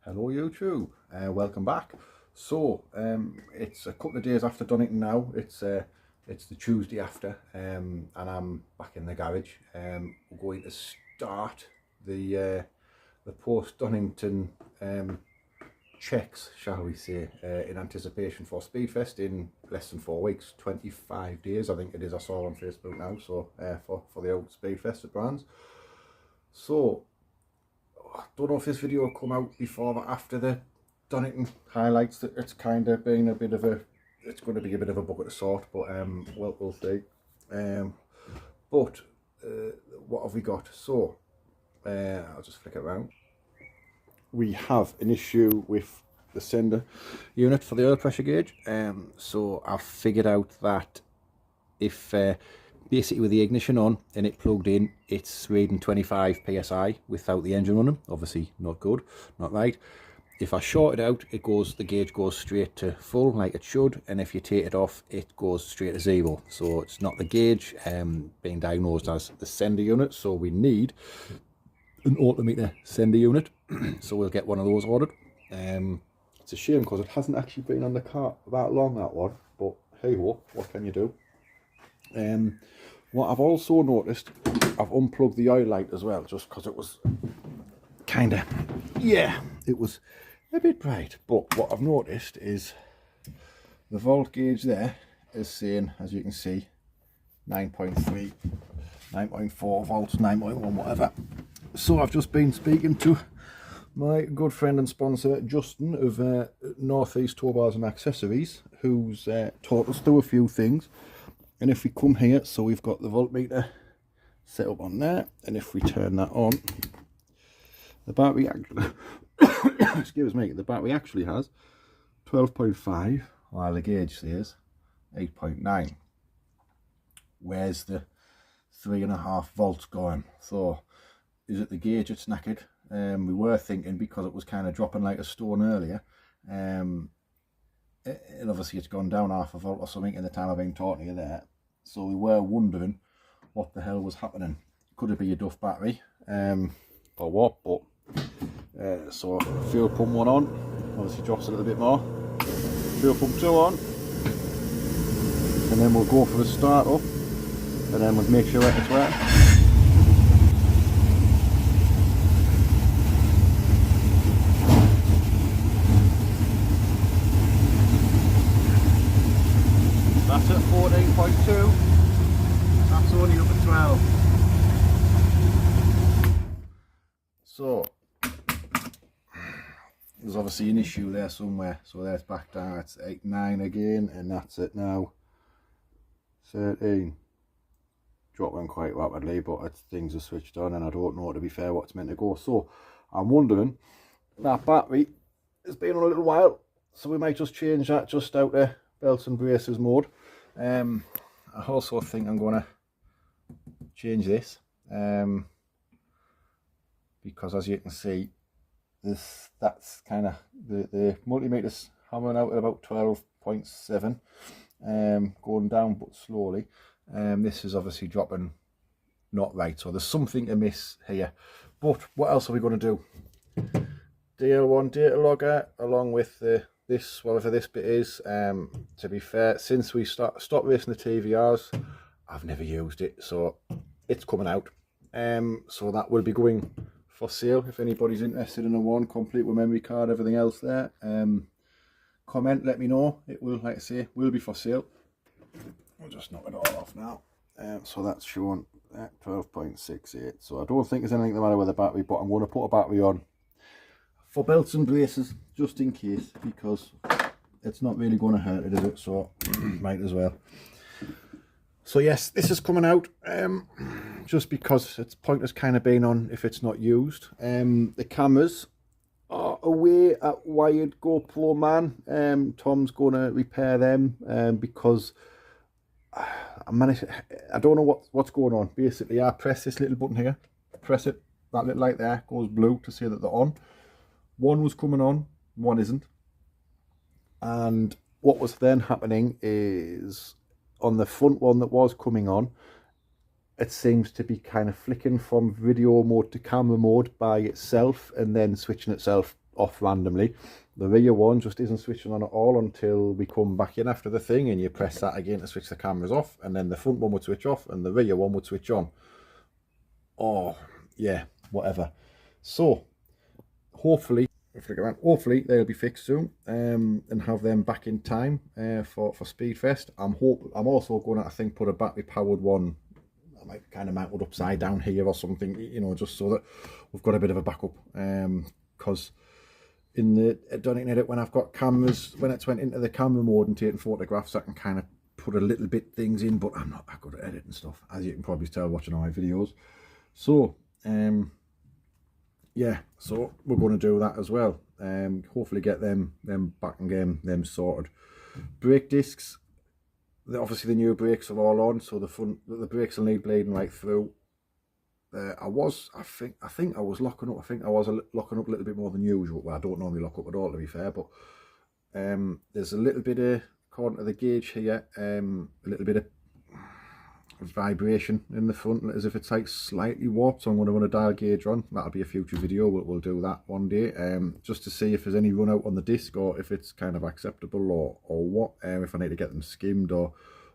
Hello YouTube, welcome back. So it's a couple of days after Donington now. It's the Tuesday after, and I'm back in the garage. We're going to start the Post Donington checks, shall we say, in anticipation for Speedfest in less than 4 weeks, 25 days I think it is. I saw on Facebook now. So for the old Speedfest at Brands. So I don't know if this video will come out before or after the Donington highlights. That it's kind of been a bit of a, it's going to be a bit of a bucket of sort, but we'll see. What have we got? So I'll just flick it around. We have an issue with the sender unit for the oil pressure gauge. So I've figured out that if basically with the ignition on and it plugged in, it's reading 25 psi without the engine running. Obviously not good, not right. If I short it out, the gauge goes straight to full like it should, and if you take it off, it goes straight to zero. So it's not the gauge being diagnosed as the sender unit, so we need an altimeter sender unit. So we'll get one of those ordered. It's a shame because it hasn't actually been on the car that long, that one, but hey ho, what can you do? What I've also noticed, I've unplugged the oil light as well, just because it was kind of, yeah, it was a bit bright. But what I've noticed is the volt gauge there is saying, as you can see, 9.3, 9.4 volts, 9.1, whatever. So I've just been speaking to my good friend and sponsor Justin of Northeast Tow Bars and Accessories, who's taught us through a few things. And if we come here, so we've got the voltmeter set up on there, and if we turn that on, the battery actually, excuse me, the battery actually has 12.5, while the gauge says 8.9. Where's the 3.5 volts going? So is it the gauge that's knackered? We were thinking, because it was kind of dropping like a stone earlier, and obviously it's gone down half a volt or something in the time I've been talking to you there. So we were wondering what the hell was happening. Could it be a duff battery or what? But so fuel pump 1 on, obviously drops a little bit more. Fuel pump 2 on, and then we'll go for the start up, and then we'll make sure that it's wet. That's at 14.2, that's only up at 12. So, there's obviously an issue there somewhere. So there's back down, it's 8.9 again, and that's it now, 13. Dropping quite rapidly, but things are switched on, and I don't know, to be fair, what's meant to go. So, I'm wondering, that battery has been on a little while, so we might just change that just out to belts and braces mode. I also think I'm going to change this, because as you can see, that's kind of the multimeter's hammering out at about 12.7, going down but slowly. This is obviously dropping not right, so there's something amiss here. But what else are we going to do? DL1 data logger along with this, whatever this bit is. To be fair, since we stopped racing the TVRs, I've never used it, so it's coming out. So that will be going for sale if anybody's interested in a one, complete with memory card, everything else there. Comment, let me know. It will, like I say, will be for sale. We'll just knock it all off now. So that's showing 12.68. So I don't think there's anything the matter with the battery, but I'm going to put a battery on for belts and braces just in case, because it's not really going to hurt it, is it? So might as well. So yes, this is coming out just because it's pointless kind of being on if it's not used. The cameras are away at Wired GoPro Man. Tom's going to repair them because I don't know what's going on. Basically, I press this little button here, press it, that little light there goes blue to say that they're on. One was coming on, one isn't. And what was then happening is, on the front one that was coming on, it seems to be kind of flicking from video mode to camera mode by itself, and then switching itself off randomly. The rear one just isn't switching on at all until we come back in after the thing, and you press that again to switch the cameras off, and then the front one would switch off and the rear one would switch on. Oh yeah, whatever. So hopefully they'll be fixed soon, and have them back in time for Speedfest. I'm also going to, I think, put a battery powered one. I might kind of mount it upside down here or something, you know, just so that we've got a bit of a backup. Because in the Donington edit, when I've got cameras, when it's went into the camera mode and taking photographs, I can kind of put a little bit things in, but I'm not that good at editing stuff, as you can probably tell watching all my videos. So yeah, so we're going to do that as well. Hopefully get them back and get them sorted. Brake discs, obviously the new brakes are all on, so the brakes will need bleeding right through. I think I was locking up. I think I was locking up a little bit more than usual. Well, I don't normally lock up at all, to be fair, but there's a little bit of, according to the gauge here, a little bit of vibration in the front, as if it's like slightly warped. So I'm going to run a dial gauge on. That'll be a future video. We'll do that one day, just to see if there's any run out on the disc, or if it's kind of acceptable, or what. If I need to get them skimmed or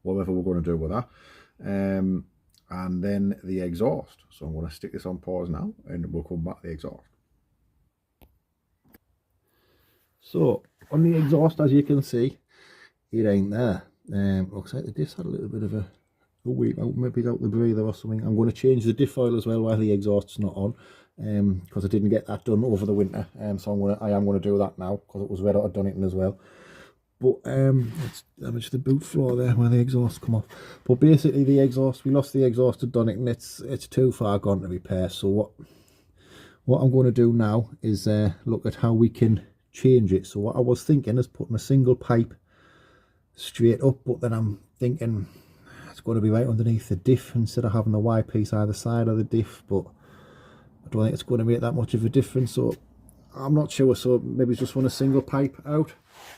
whatever we're going to do with that. And then the exhaust. So I'm going to stick this on pause now, and we'll come back to the exhaust. So on the exhaust, as you can see, it ain't there. Looks like the disc had a little bit of a weep out, maybe out the breather or something. I'm going to change the diff oil as well while the exhaust's not on, because I didn't get that done over the winter. So I am going to do that now, because it was red out of Donington as well. But let's damage the boot floor there where the exhaust come off. But basically the exhaust, we lost the exhaust at Donington. It's too far gone to repair. So what I'm going to do now is look at how we can change it. So what I was thinking is putting a single pipe straight up, but then I'm thinking it's going to be right underneath the diff instead of having the Y piece either side of the diff. But I don't think it's going to make that much of a difference. So I'm not sure. So maybe just run a single pipe out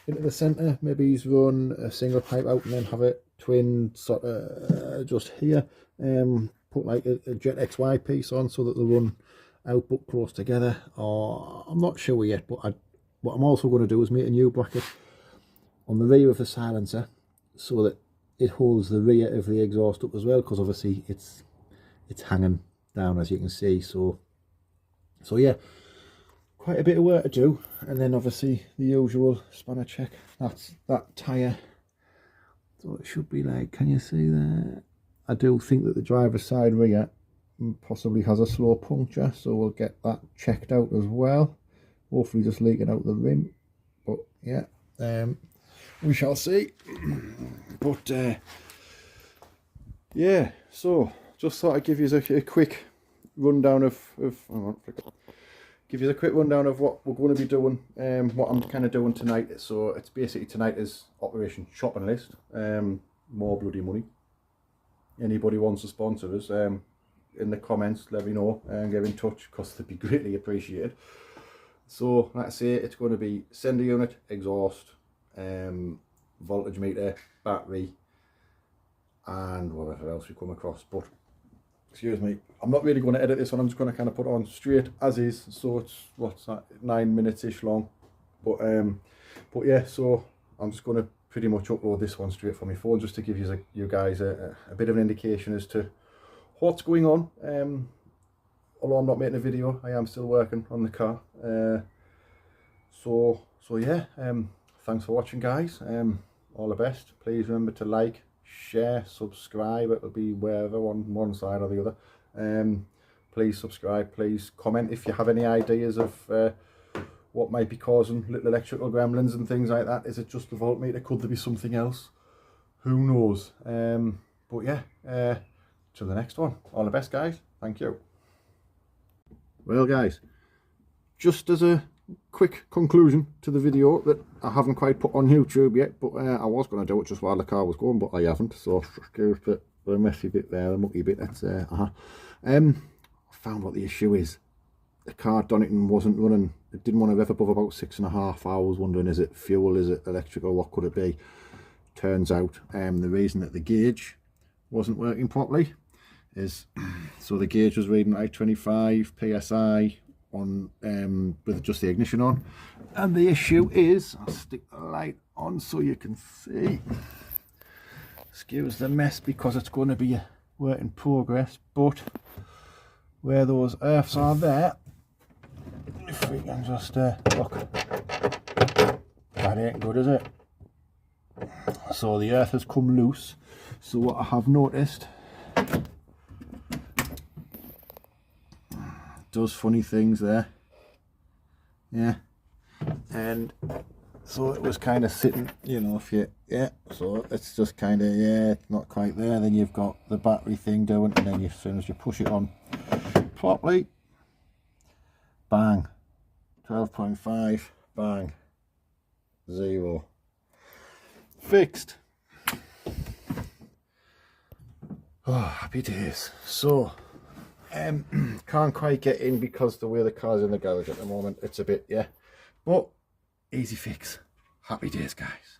into the centre. Maybe he's run a single pipe out and then have a twin sort of just here. Put like a Jet XY piece on so that they run out but close together. Or I'm not sure yet. But what I'm also going to do is make a new bracket on the rear of the silencer so that it holds the rear of the exhaust up as well. Because obviously it's hanging down, as you can see. So yeah. Quite a bit of work to do, and then obviously the usual spanner check. That's that tyre. So it should be like, can you see there? I do think that the driver's side rear possibly has a slow puncture, so we'll get that checked out as well. Hopefully just leaking out the rim, but yeah, we shall see. But yeah, so just thought I'd give you a quick rundown of give you a quick rundown of what we're going to be doing, what I'm kind of doing tonight. So it's basically, tonight is Operation Shopping List, more bloody money. Anybody wants to sponsor us, in the comments, let me know and get in touch, because they'd be greatly appreciated. So like I say, it's going to be sender unit, exhaust, voltage meter, battery, and whatever else we come across. But excuse me, I'm not really going to edit this one. I'm just going to kind of put it on straight as is. So it's, what's that, 9 minutes ish long. But yeah, so I'm just going to pretty much upload this one straight from my phone, just to give you guys a bit of an indication as to what's going on. Although I'm not making a video, I am still working on the car. So yeah, thanks for watching, guys. All the best. Please remember to like, share, subscribe. It will be wherever, on one side or the other. Please subscribe, please comment if you have any ideas of what might be causing little electrical gremlins and things like that. Is it just the voltmeter? Could there be something else? Who knows? But yeah, till the next one. All the best, guys. Thank you. Well, guys, just as a quick conclusion to the video that I haven't quite put on YouTube yet, but I was going to do it just while the car was going, but I haven't. So excuse the messy bit there, the mucky bit. That's I found what the issue is. The car at Donington wasn't running. It didn't want to rev above about 6.5 hours. Wondering, is it fuel? Is it electrical? What could it be? Turns out the reason that the gauge wasn't working properly is, so the gauge was reading like 25 psi on with just the ignition on. And the issue is, I'll stick the light on so you can see. Excuse the mess because it's going to be a work in progress, but where those earths are there, if we can just look, that ain't good, is it? So the earth has come loose. So what I have noticed, does funny things there, yeah, and so it was kind of sitting, you know, if you, yeah, so it's just kind of, yeah, it's not quite there. Then you've got the battery thing doing, and then as soon as you push it on properly, bang, 12.5, bang, 0, fixed. Oh, happy days. So can't quite get in because the way the car's in the garage at the moment, it's a bit, yeah, but easy fix. Happy days, guys.